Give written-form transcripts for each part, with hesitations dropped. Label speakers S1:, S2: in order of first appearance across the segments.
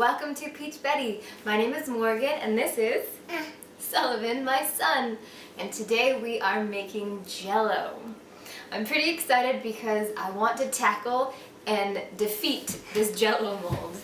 S1: welcome to Peach Betty. My name is Morgan and this is Sullivan, my son. And today we are making Jello. I'm pretty excited because I want to tackle and defeat this Jello mold.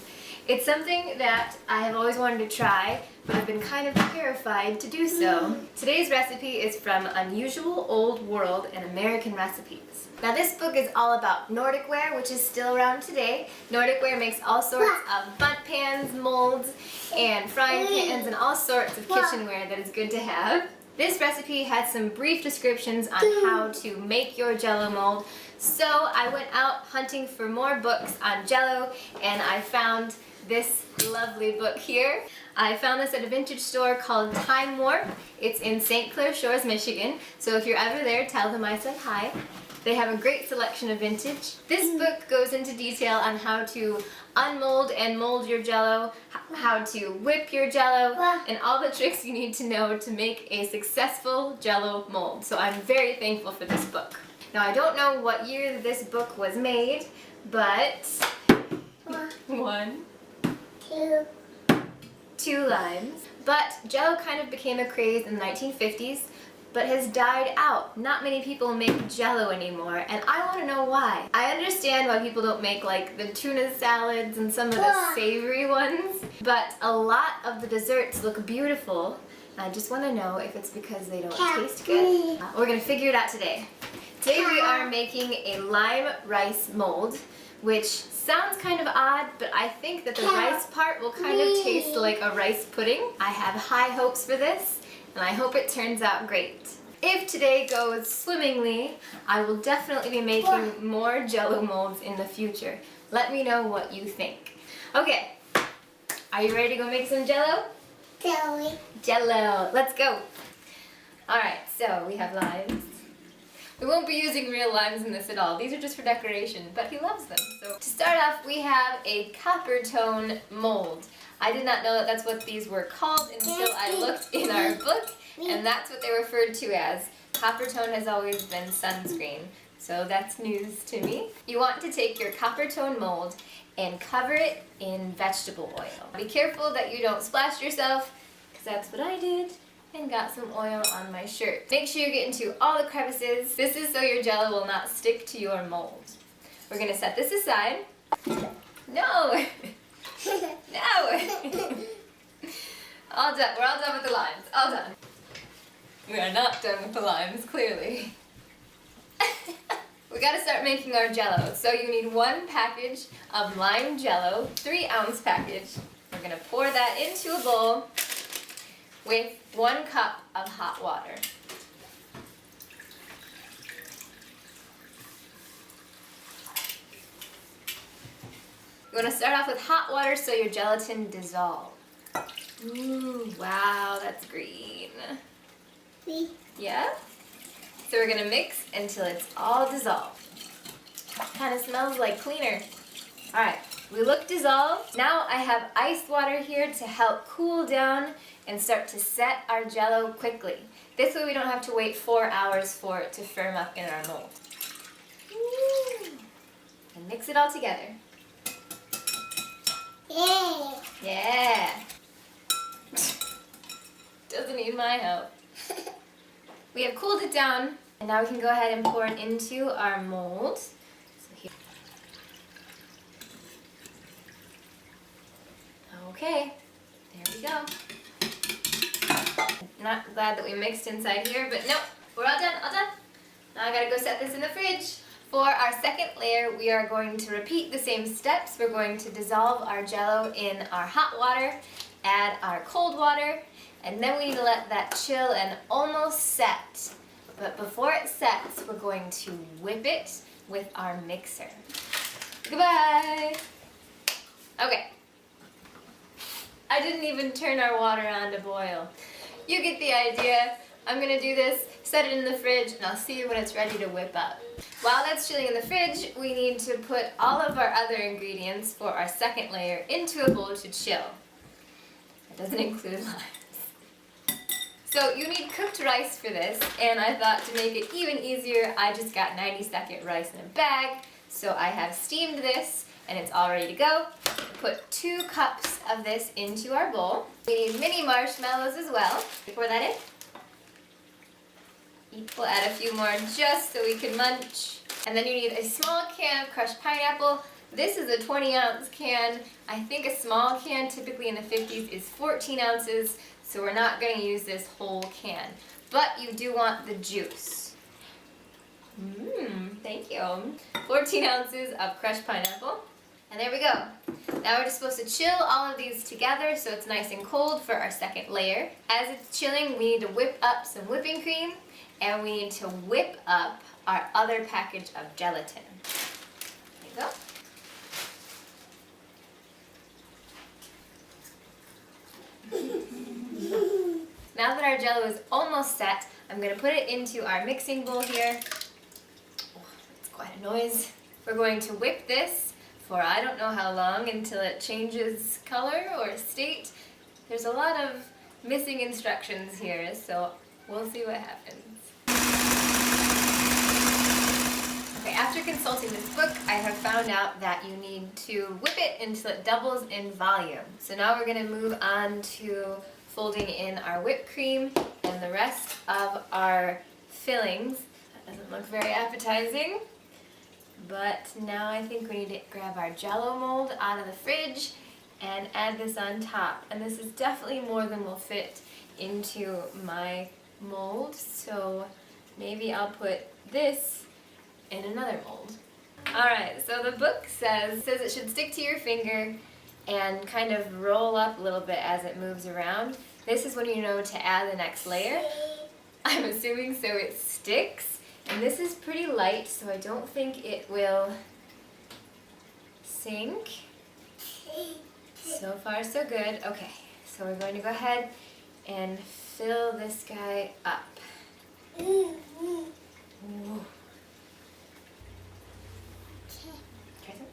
S1: It's something that I have always wanted to try, but I've been kind of terrified to do so. Today's recipe is from Unusual Old World and American Recipes. Now this book is all about Nordic ware, which is still around today. Nordic ware makes all sorts of bundt pans, molds, and frying pans, and all sorts of kitchenware that is good to have. This recipe has some brief descriptions on how to make your Jello mold. So I went out hunting for more books on Jello, and I found this lovely book here. I found this at a vintage store called Time Warp. It's in St. Clair Shores, Michigan. So if you're ever there, tell them I said hi. They have a great selection of vintage. This book goes into detail on how to unmold and mold your Jello, how to whip your Jello, and all the tricks you need to know to make a successful Jello mold. So I'm very thankful for this book. Now I don't know what year this book was made, but two limes. But Jello kind of became a craze in the 1950s, but has died out. Not many people make Jello anymore, and I want to know why. I understand why people don't make like the tuna salads and some of the savory ones, but a lot of the desserts look beautiful. I just want to know if it's because they don't taste good. We're gonna figure it out today. Today we are making a lime rice mold, which sounds kind of odd, but I think that the rice part will kind of taste like a rice pudding. I have high hopes for this, and I hope it turns out great. If today goes swimmingly, I will definitely be making more Jello molds in the future. Let me know what you think. Okay, are you ready to go make some Jello? Jello, let's go. Alright, so we have limes. We won't be using real limes in this at all. These are just for decoration, but he loves them. So to start off, we have a copper tone mold. I did not know that that's what these were called until I looked in our book, and that's what they're referred to as. Copper tone has always been sunscreen, so that's news to me. You want to take your copper tone mold and cover it in vegetable oil. Be careful that you don't splash yourself, because that's what I did, and got some oil on my shirt. Make sure you get into all the crevices. This is so your Jello will not stick to your mold. We're gonna set this aside. No! No! All done. We're all done with the limes. All done. We are not done with the limes, clearly. We gotta start making our Jello. So you need 1 package of lime Jello, 3-ounce package. We're gonna pour that into a bowl with 1 cup of hot water. You want to start off with hot water so your gelatin dissolves. Ooh, wow, that's green. Yeah? So we're going to mix until it's all dissolved. Kind of smells like cleaner. Alright, we look dissolved. Now I have ice water here to help cool down and start to set our Jello quickly. This way we don't have to wait 4 hours for it to firm up in our mold. Ooh. And mix it all together. Yeah. Doesn't need my help. We have cooled it down, and now we can go ahead and pour it into our mold. So here. Okay, there we go. Not glad that we mixed inside here, but nope, we're all done, all done. Now I gotta go set this in the fridge. For our second layer, we are going to repeat the same steps. We're going to dissolve our Jello in our hot water, add our cold water, and then we need to let that chill and almost set. But before it sets, we're going to whip it with our mixer. Goodbye! Okay. I didn't even turn our water on to boil. You get the idea. I'm gonna do this, set it in the fridge, and I'll see you when it's ready to whip up. While that's chilling in the fridge, we need to put all of our other ingredients for our second layer into a bowl to chill. That doesn't include limes. So you need cooked rice for this, and I thought to make it even easier, I just got 90-second rice in a bag. So I have steamed this and it's all ready to go. Put 2 cups of this into our bowl. We need mini marshmallows as well. Pour that in. We'll add a few more just so we can munch. And then you need a small can of crushed pineapple. This is a 20-ounce can. I think a small can, typically in the 50s, is 14 ounces, so we're not going to use this whole can. But you do want the juice. Thank you. 14 ounces of crushed pineapple. And there we go. Now we're just supposed to chill all of these together so it's nice and cold for our second layer. As it's chilling, we need to whip up some whipping cream, and we need to whip up our other package of gelatin. There you go. Now that our Jello is almost set, I'm going to put it into our mixing bowl here. Oh, it's quite a noise. We're going to whip this for I don't know how long until it changes color or state. There's a lot of missing instructions here, so we'll see what happens. Okay, after consulting this book, I have found out that you need to whip it until it doubles in volume. So now we're going to move on to folding in our whipped cream and the rest of our fillings. That doesn't look very appetizing. But now I think we need to grab our Jello mold out of the fridge and add this on top. And this is definitely more than will fit into my mold, so maybe I'll put this in another mold. Alright, so the book says it should stick to your finger and kind of roll up a little bit as it moves around. This is when you know to add the next layer. I'm assuming so it sticks. And this is pretty light, so I don't think it will sink. So far, so good. Okay, so we're going to go ahead and fill this guy up. Ooh. Try some?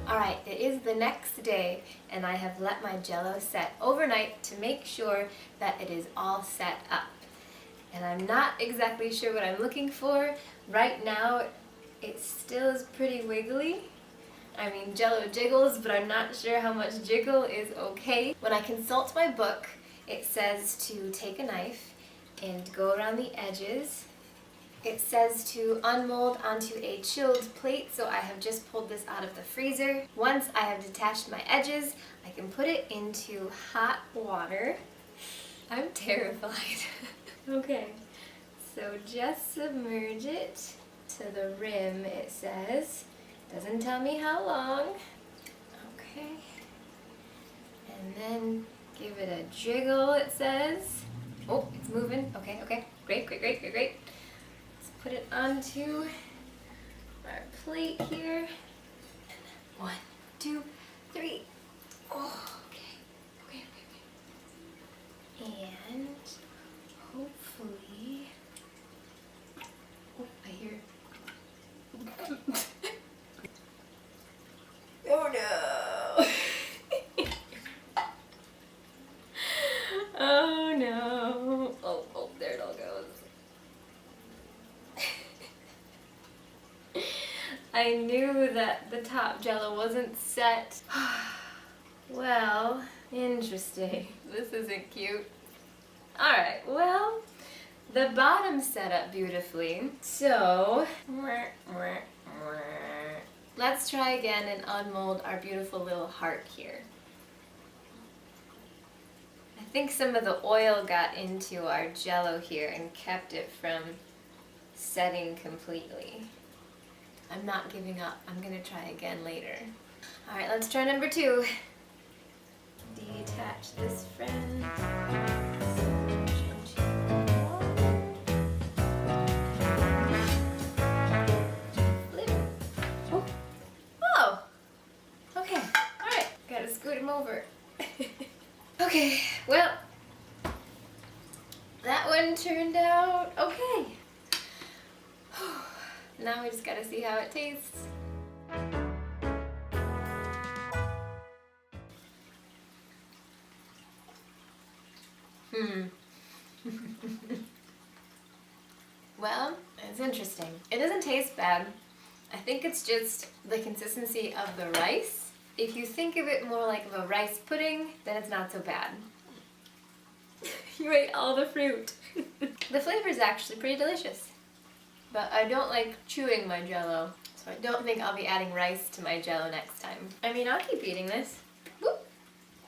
S1: Alright, it is the next day, and I have let my Jello set overnight to make sure that it is all set up. And I'm not exactly sure what I'm looking for. Right now, it still is pretty wiggly. I mean, Jello jiggles, but I'm not sure how much jiggle is okay. When I consult my book, it says to take a knife and go around the edges. It says to unmold onto a chilled plate, so I have just pulled this out of the freezer. Once I have detached my edges, I can put it into hot water. I'm terrified. Okay, so just submerge it to the rim, it says. Doesn't tell me how long. Okay, and then give it a jiggle, it says. Oh, it's moving. Okay, okay, great, great, great, great, great. Put it onto our plate here. 1, 2, 3. Oh, okay. And hopefully, oh, I hear. Oh no! Oh no! Oh, there it all goes. I knew that the top Jello wasn't set. Well, interesting. This isn't cute. Alright, well, the bottom's set up beautifully. So, let's try again and unmold our beautiful little heart here. I think some of the oil got into our Jello here and kept it from setting completely. I'm not giving up. I'm going to try again later. Alright, let's try number 2. Detach this friend. Flip. Oh! Okay. Alright. Gotta scoot him over. Okay, well, that one turned out okay. Now we just gotta see how it tastes. Well, it's interesting. It doesn't taste bad. I think it's just the consistency of the rice. If you think of it more like of a rice pudding, then it's not so bad. You ate all the fruit. The flavor is actually pretty delicious. But I don't like chewing my Jello, so I don't think I'll be adding rice to my Jello next time. I mean, I'll keep eating this. Whoop.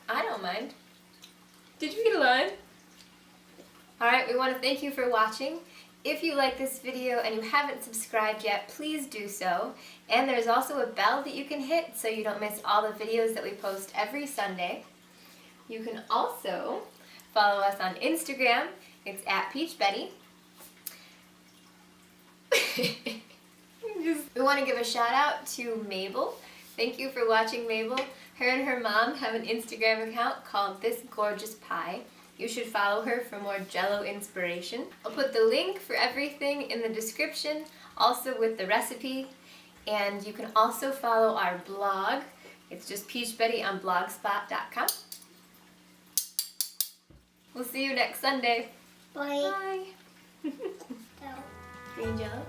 S1: I don't mind. Did you eat a lime? Alright, we want to thank you for watching. If you like this video and you haven't subscribed yet, please do so. And there's also a bell that you can hit so you don't miss all the videos that we post every Sunday. You can also follow us on Instagram. It's @PeachBetty. We want to give a shout out to Mabel. Thank you for watching, Mabel. Her and her mom have an Instagram account called This Gorgeous Pie. You should follow her for more Jello inspiration. I'll put the link for everything in the description, also with the recipe. And you can also follow our blog. It's just PeachBetty on blogspot.com. We'll see you next Sunday.
S2: Bye.
S1: Bye. Green Jello.